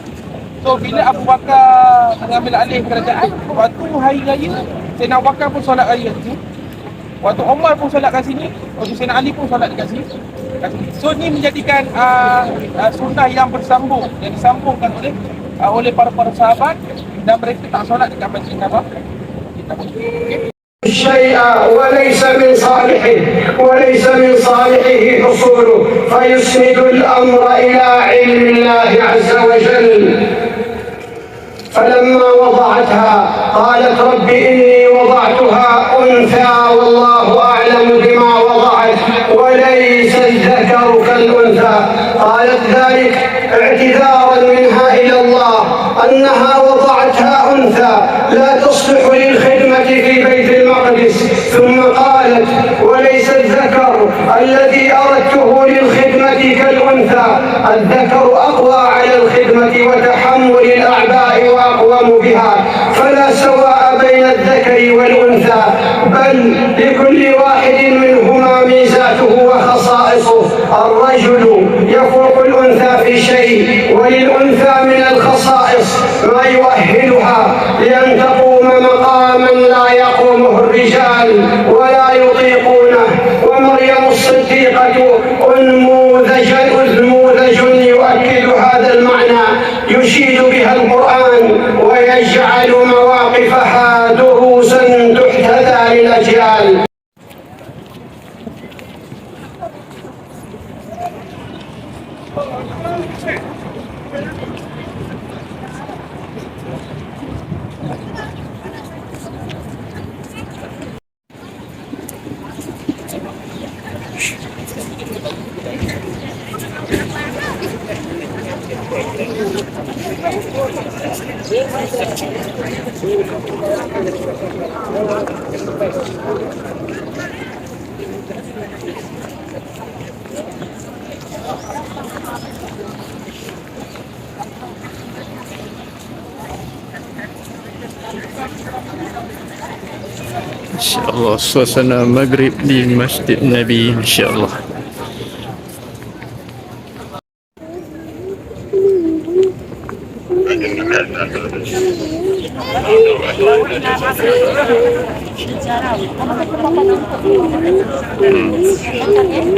So bila Abu Bakar mengambil alih kerajaan, waktu hari raya Sayyidina Abu Bakar pun solat raya kat sini. Waktu Umar pun solat kat sini, waktu Sayyidina Ali pun solat dekat sini. So ni menjadikan sunnah yang bersambung, yang disambungkan oleh para sahabat dan mereka tak solat dekat Masjid Nabawi. الشيء وليس من صالحه حصوله فيسند الأمر إلى علم الله عز وجل. فلما وضعتها قالت رب إني وضعتها أنثى والله أعلم بما وضعت وليس الذكر كالأنثى. قالت ذلك اعتذارا منها إلى الله أنها وضعتها أنثى لا تصلح للخدمة في بيت المقدس. ثم قالت وليس الذكر الذي أردته للخدمة كالأنثى. الذكر أقوى على الخدمة وتحمل الأعباء وأقوم بها. فلا سواء بين الذكر والأنثى بل لكل واحد منهما ميزاته وخصائصه. الرجل يفوق الأنثى في شيء وللأنثى من الخصائص ما يؤهلها لأن تقوم مقاما لا يقومه الرجال ولا يطيقونه. ومريم الصديقة أنموذج يؤكد هذا المعنى يشيد بها القرآن ويجعل مواقفها دروسا تحتذى للأجيال. InsyaAllah suasana maghrib di Masjid Nabi, insyaAllah.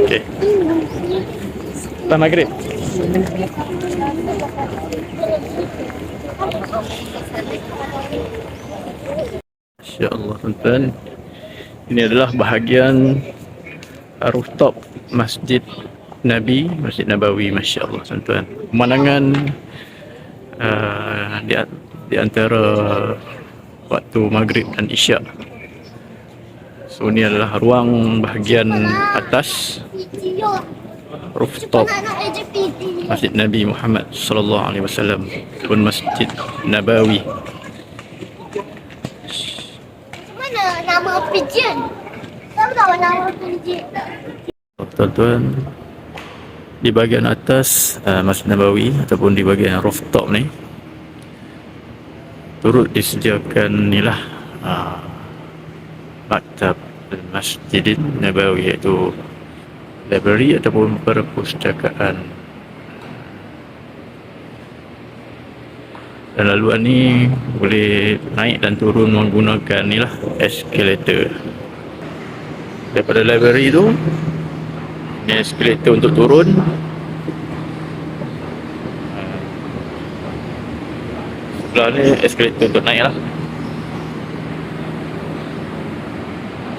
Okay. Lepas maghrib. InsyaAllah tuan-tuan, ini adalah bahagian rooftop Masjid Nabi, Masjid Nabawi, Masya Allah tuan-tuan. Pemandangan di antara waktu maghrib dan isyak. So ini adalah ruang bahagian atas rooftop Masjid Nabi Muhammad sallallahu alaihi wasallam pun Masjid Nabawi. Mana nama pigeon? Tahu tak nama pigeon? Tuan-tuan, di bahagian atas Masjid Nabawi ataupun di bahagian rooftop ni turut disediakan inilah maktab Masjid Nabawi, iaitu library ataupun perpustakaan. Dan laluan ni boleh naik dan turun menggunakan ni lah, escalator. Daripada library tu, ni escalator untuk turun. Sebelah ni escalator untuk naik lah.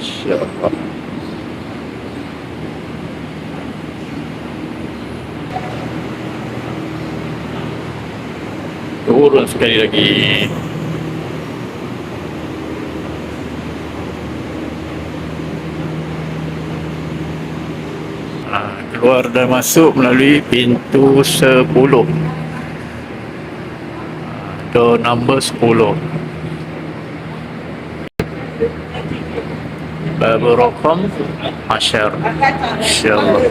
InsyaAllah. Turun sekali lagi. Keluar dan masuk melalui pintu 10. Door number 10. Babur Rakam 10. InsyaAllah.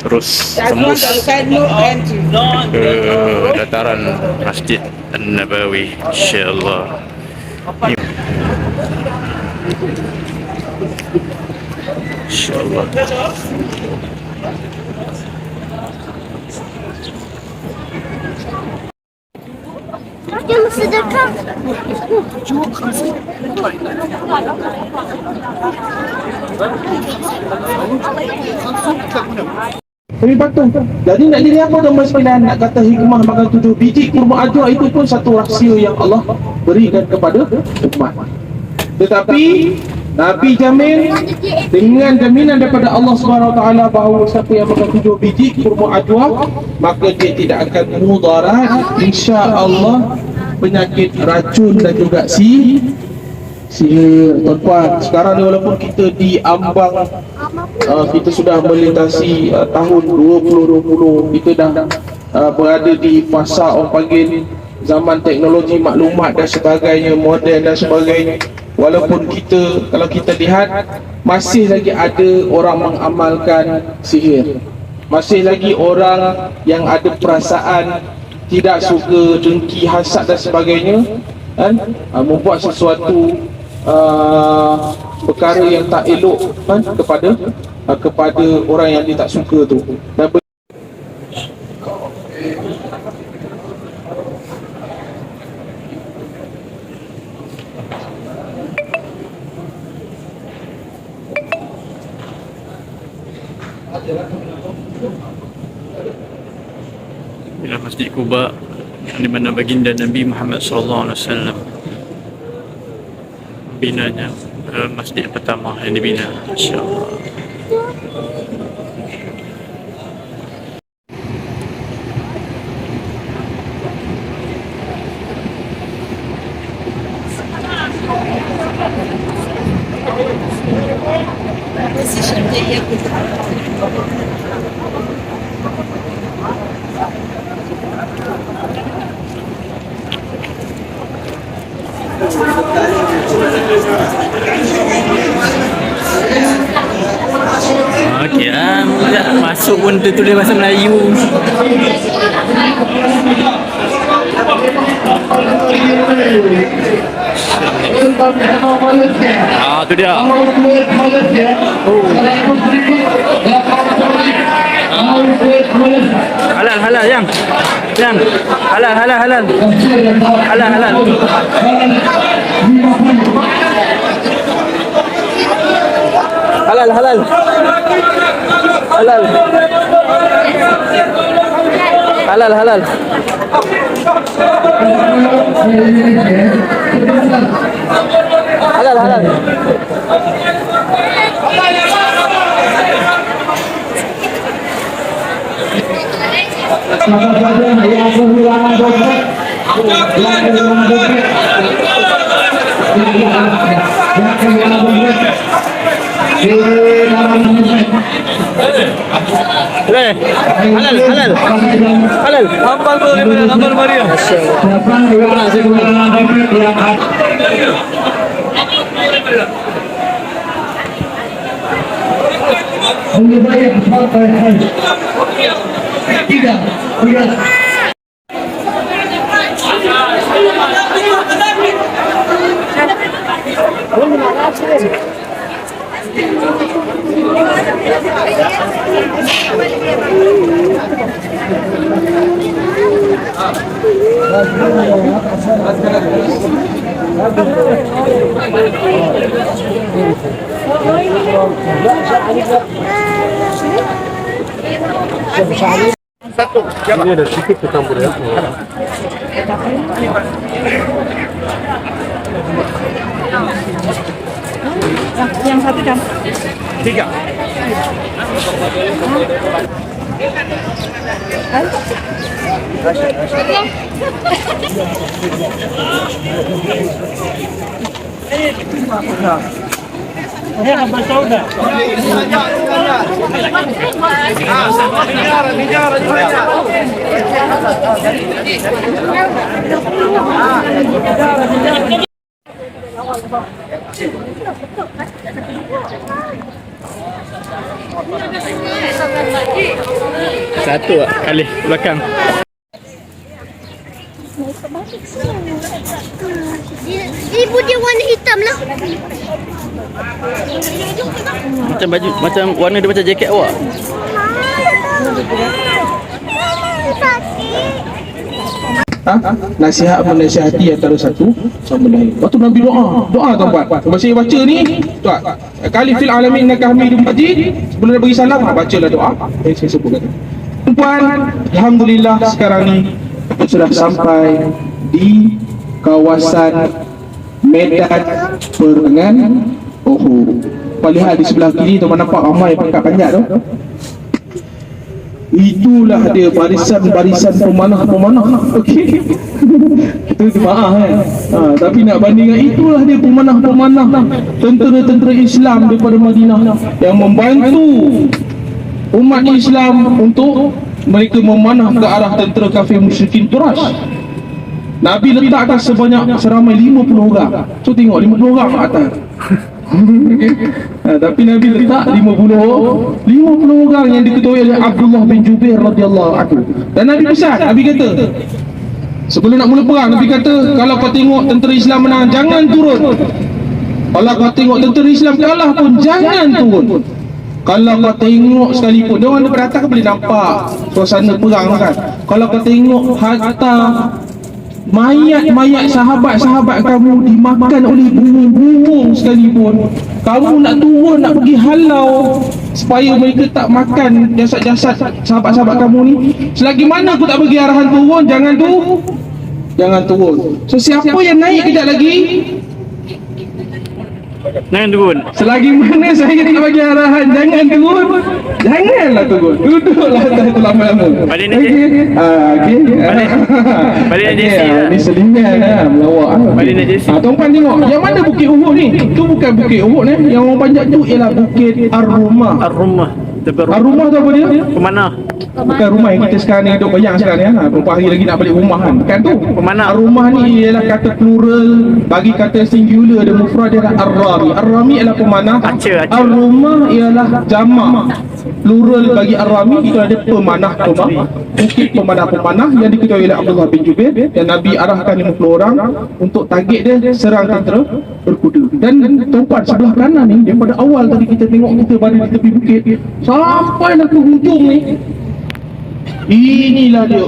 Terus tembus ke dataran Masjid An-Nabawi, InsyaAllah. InsyaAllah. Yang sedekah. Tapi patuh. Jadi nak jadi apa tuan sekalian? Nak kata hikmah makan 7 biji kurma ajwa itu pun satu rahsia yang Allah berikan kepada umat. Tetapi Nabi jamin dengan jaminan daripada Allah Subhanahu Wa Taala bahawa siapa yang makan 7 biji kurma ajwa maka dia tidak akan mudarat, insya-Allah, penyakit racun dan juga sihir. Tuan-tuan, sekarang ni walaupun kita di ambang kita sudah melintasi tahun 2020, kita dah berada di fasa orang panggil zaman teknologi maklumat dan sebagainya, moden dan sebagainya. Walaupun kita, kalau kita lihat, masih lagi ada orang mengamalkan sihir, masih lagi orang yang ada perasaan tidak suka, dengki, hasad dan sebagainya, kan? Membuat sesuatu perkara yang tak elok, kan? kepada orang yang dia tak suka tu. Dan inilah Masjid Quba, di mana baginda Nabi Muhammad SAW binanya, masjid pertama yang dibina, insya-Allah. Okey, masuk pun tertulis bahasa Melayu. Tu dia. Halal yang halal. Halal. Halal. Hambal tu daripada hambal Maria. Ini ada sedikit kecampur ya. Yang satu jam. 3. Satu kali belakang. Ibu dia warna hitam lah. Macam baju, macam warna dia macam jaket awak. Nasihat menasihati antara satu sama lain. Waktu Nabi doa tuan-puan. Masa baca ni, tuan. Kali fil alamin innaka Hamidum Majid, sebelum dia bagi salam, bacalah doa. Saya sebutkan. Tuan-puan, alhamdulillah sekarang ni kita sudah sampai di kawasan Medan Pertengahan Uhud. Lihat di sebelah kiri tuan nampak ramai pangkat panjat tu. Itulah dia barisan-barisan pemanah-pemanah. Okey. Itu maaf kan. Tapi nak bandingkan itulah dia pemanah-pemanah tentera-tentera Islam daripada Madinah yang membantu umat Islam untuk mereka memanah ke arah tentera kafir musyrikin Quraisy. Nabi letakkan seramai 50 orang. So tengok 50 orang kat atas. Tapi Nabi letak 50 orang yang diketuai oleh Abdullah bin Jubair radhiyallahu anhu. Dan Nabi pesan, Nabi kata sebelum nak mula perang, Nabi kata kalau kau tengok tentera Islam menang, jangan turun. Kalau kau tengok tentera Islam kalah pun jangan turun. Kalau kau tengok sekalipun, dia orang daripada atas kan boleh nampak suasana perang kan. Kalau kau tengok hatta mayat-mayat sahabat-sahabat kamu dimakan oleh burung-burung sekalipun, kamu nak turun, nak pergi halau supaya mereka tak makan jasad-jasad sahabat-sahabat kamu ni, selagi mana aku tak bagi arahan turun, jangan turun. So siapa yang naik kejap lagi, Jangan turun. selagi mana saya tak bagi arahan jangan turun, janganlah turun, duduklah atas itu lama-lama. Balik ni Okey. Balik nak JC lah. Ni selingan melawak. Balik nak JC. Tuan-tuan tengok, yang mana Bukit Uhud ni? Tu bukan Bukit Uhud ni, yang orang panjat tu ialah Bukit Ar-Rumah. Ar-Rumah. Ar-Rumah tu apa dia? Pemanah. Bukan rumah yang kita sekarang ni duduk bayang sekarang ni, beberapa hari lagi nak balik rumah kan. Bukan tu. Pemanah. Ar-Rumah ni ialah kata plural, bagi kata singular dan mufrad dia adalah Ar-Rami. Ar-Rami ialah pemanah. Aceh. Ar-Rumah ialah jamak. Plural bagi Ar-Rami itu ada pemanah rumah. Bukit pemanah-pemanah yang diketuai oleh Abdullah bin Jubair, dan Nabi arahkan 50 orang untuk target dia serang tentera berkuda. Dan tempat sebelah kanan ni, daripada awal tadi kita tengok kita berada di tepi bukit sampai ke hujung ni, inilah dia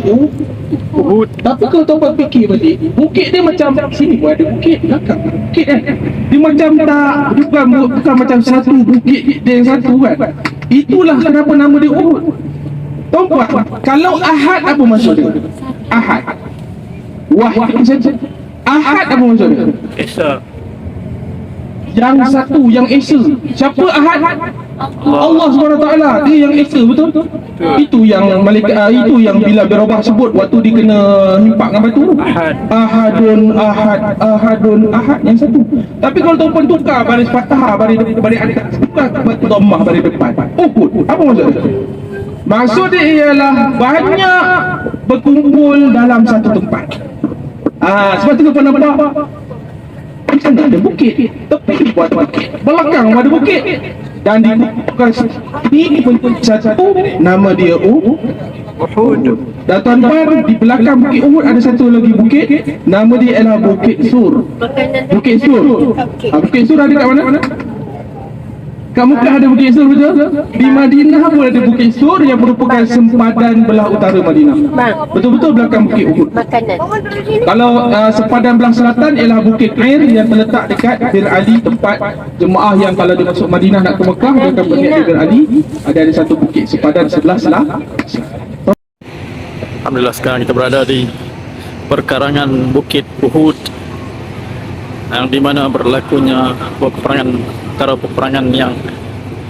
Uhud. Tapi kalau tuan-tuan fikir balik, bukit dia macam sini pun ada bukit, belakang bukit kan. Dia macam tak, bukan macam satu bukit dia yang satu kan. Itulah kenapa nama dia Uhud. Tuan-tuan, kalau Ahad apa maksud dia? Ahad. Wahid saja. Ahad apa maksud dia? Esa. Yang satu, yang Esa. Siapa Ahad? Allah SWT, dia yang Esa, betul? Itu yang malaikat, itu yang bila Birabah sebut waktu dia kena himpak dengan batu. Ahadun Ahad, Ahadun Ahad, yang satu. Tapi kalau tuan-tuan tukar baris fathah, baris atas, tukar dhammah baris depan, Uhud, apa maksud dia? Maksud dia ialah banyak berkumpul dalam satu tempat. Sebab tu kau nampak macam ada bukit, tepi buat bukit, belakang ada bukit. Dan di ini pun satu nama dia Uhud. Dan tuan-tuan, di belakang Bukit Uhud ada satu lagi bukit, nama dia ialah Bukit Sur. Bukit Sur. Bukit Sur ada kat mana? Kat Mekah ada Bukit Sur, betul? Di Madinah pun ada Bukit Sur yang merupakan sempadan belah utara Madinah. Betul-betul belakang Bukit Uhud. Kalau sempadan belah selatan ialah Bukit Air yang terletak dekat Bir Ali, tempat jemaah yang kalau dia masuk Madinah nak ke Mekah dia akan pergi di Bir Ali. Ada satu bukit sempadan sebelah selatan. Alhamdulillah sekarang kita berada di perkarangan Bukit Uhud yang di mana berlakunya peperangan, antara peperangan yang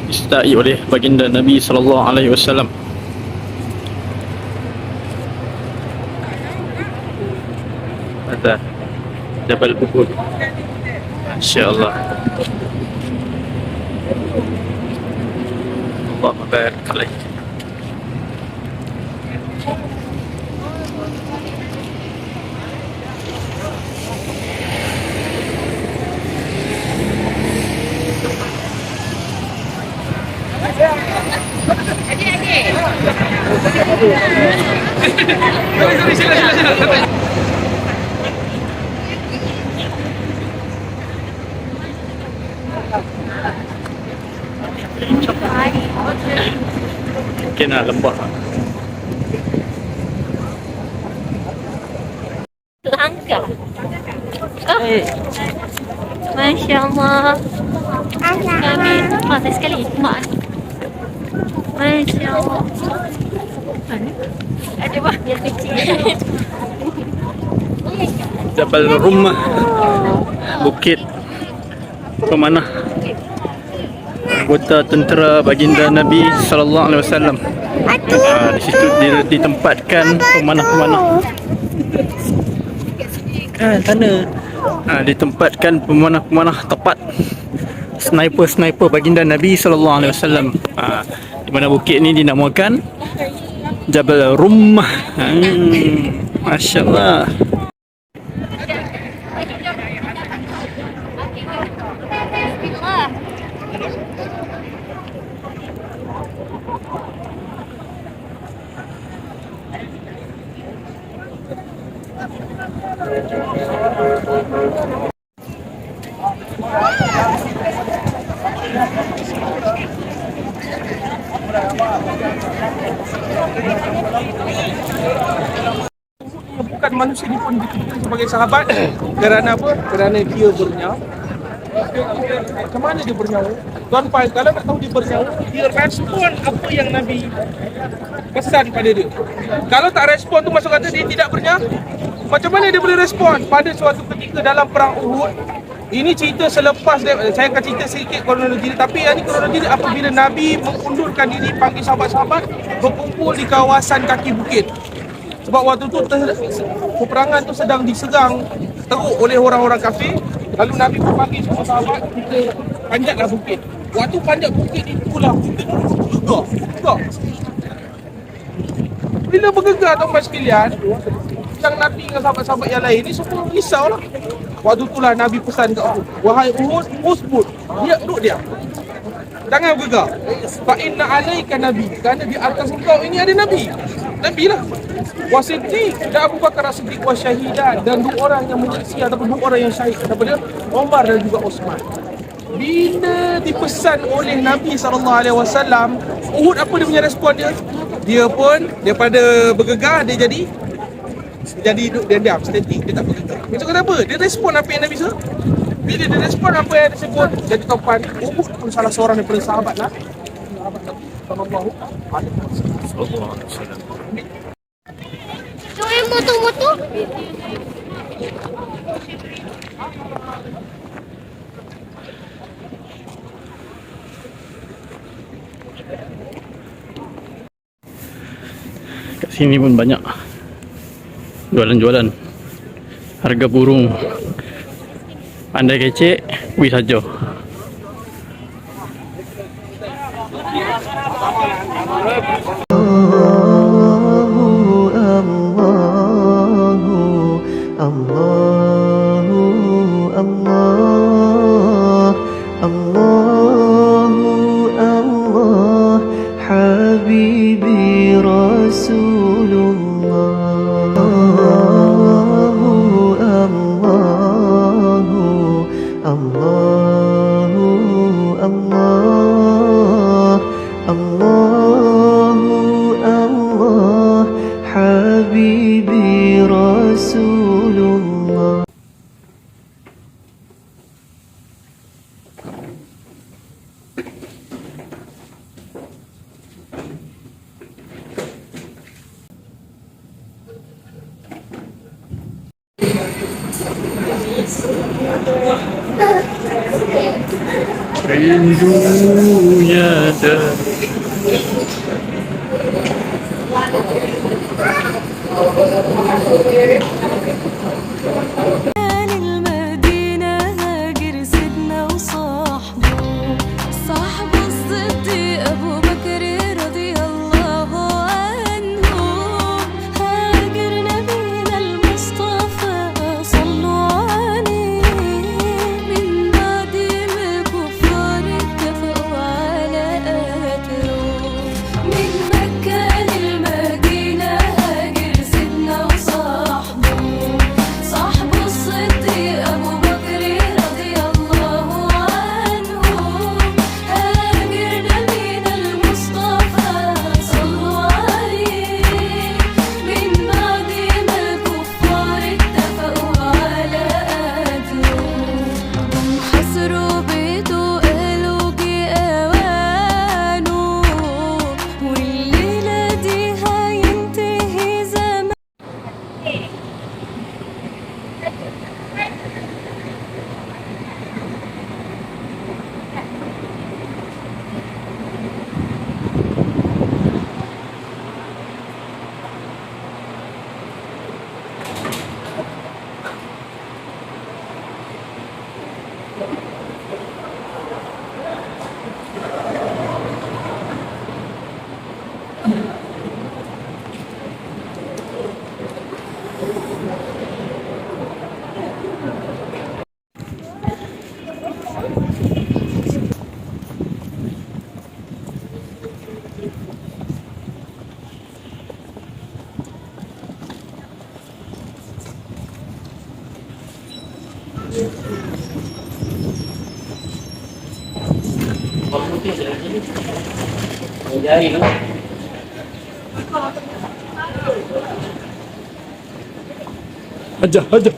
disertai oleh baginda Nabi sallallahu alaihi wasallam. Ada Jabal Uhud. Masya-Allah. Allahumma barik alaik. Kena lembah. Langkah. Masya Allah. Kami mati sekali. Mak. Masya Allah. Ada banyak kecil. Jabal Rumah, Bukit Pemanah, anggota tentera baginda Nabi sallallahu alaihi wasallam. Di situ ditempatkan pemanah-pemanah. Sana. Ditempatkan pemanah-pemanah tepat, sniper-sniper baginda Nabi sallallahu alaihi wasallam. Di mana bukit ni dinamakan Jabal Rumah. Masya-Allah. Bukan manusia ni pun dikatakan sebagai sahabat kerana apa? Kerana dia bernyawa. Macam mana dia bernyawa? Tuan-tuan, kalau nak tahu dia bernyawa, dia respon apa yang Nabi pesan pada dia. Kalau tak respon tu maksud kata dia tidak bernyawa. Macam mana dia boleh respon? Pada suatu ketika dalam perang Uhud, ini cerita selepas dia, saya akan cerita sedikit kronologi, tapi yang ini kronologi apabila Nabi mengundurkan diri, panggil sahabat-sahabat berkumpul di kawasan kaki bukit. Sebab waktu tu peperangan tu sedang diserang teruk oleh orang-orang kafir. Lalu Nabi pun panggil semua sahabat, kita panjatlah bukit. Waktu panjat bukit ni pula bergegar. Bila bergegar tuan-tuan sekalian, yang Nabi dengan sahabat-sahabat yang lain ni semua risau lah. Waktu itulah Nabi pesan ke Uhud, wahai Uhud, usbud, dia duduk diam, jangan bergegar. Fa inna alaika nabi, kerana di atas engkau ini ada Nabi lah. Wa Siddiq, dan Abu Bakar As-Siddiq, wa syahidan, dan dua orang yang menyaksi ataupun dua orang yang syahid, daripada Umar dan juga Osman. Bila dipesan oleh Nabi SAW, Uhud apa dia punya respon dia? Dia pun daripada bergegar dia jadi duduk diam, statik, dia tak bergegar. Itu kenapa? Dia respon apa yang Nabi suruh. Bila dia respon apa yang disebut, jadi tuan-tuan, Uhud pun salah seorang daripada sahabat lah. Sallallahu alaihi wasallam. Tu yang motor-motor. Kat sini pun banyak jualan-jualan harga burung. Pandai kecek, wih saja. الله الله الله حبيبي رسول الله. Rindunya dan المدينة هاجر سيدنا وصاحبه الصديق أبو بكر رضي الله عنه. هاجر نبينا المصطفى صلوا عليه من بعد ما الكفار اتفقوا على قتله. من مكة للمدينة هاجر سيدنا وصاحبه الصديق أبو بكر رضي الله عنه. هاجر نبينا المصطفى صلوا عليه من بعد ما الكفار اتفقوا على قتله. حصروا بيته قالوا جه أوانه والليلة دي هينتهي زمان. Hajar, hajar.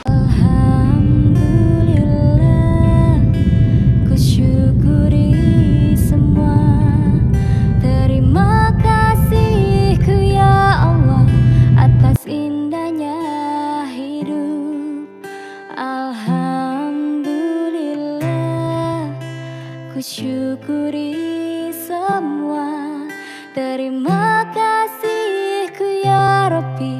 Alhamdulillah, kusyukuri semua. Terima kasih-Ku ya Allah atas indahnya hidup. Alhamdulillah, kusyukuri semua. Terima kasih-Ku ya Rabbi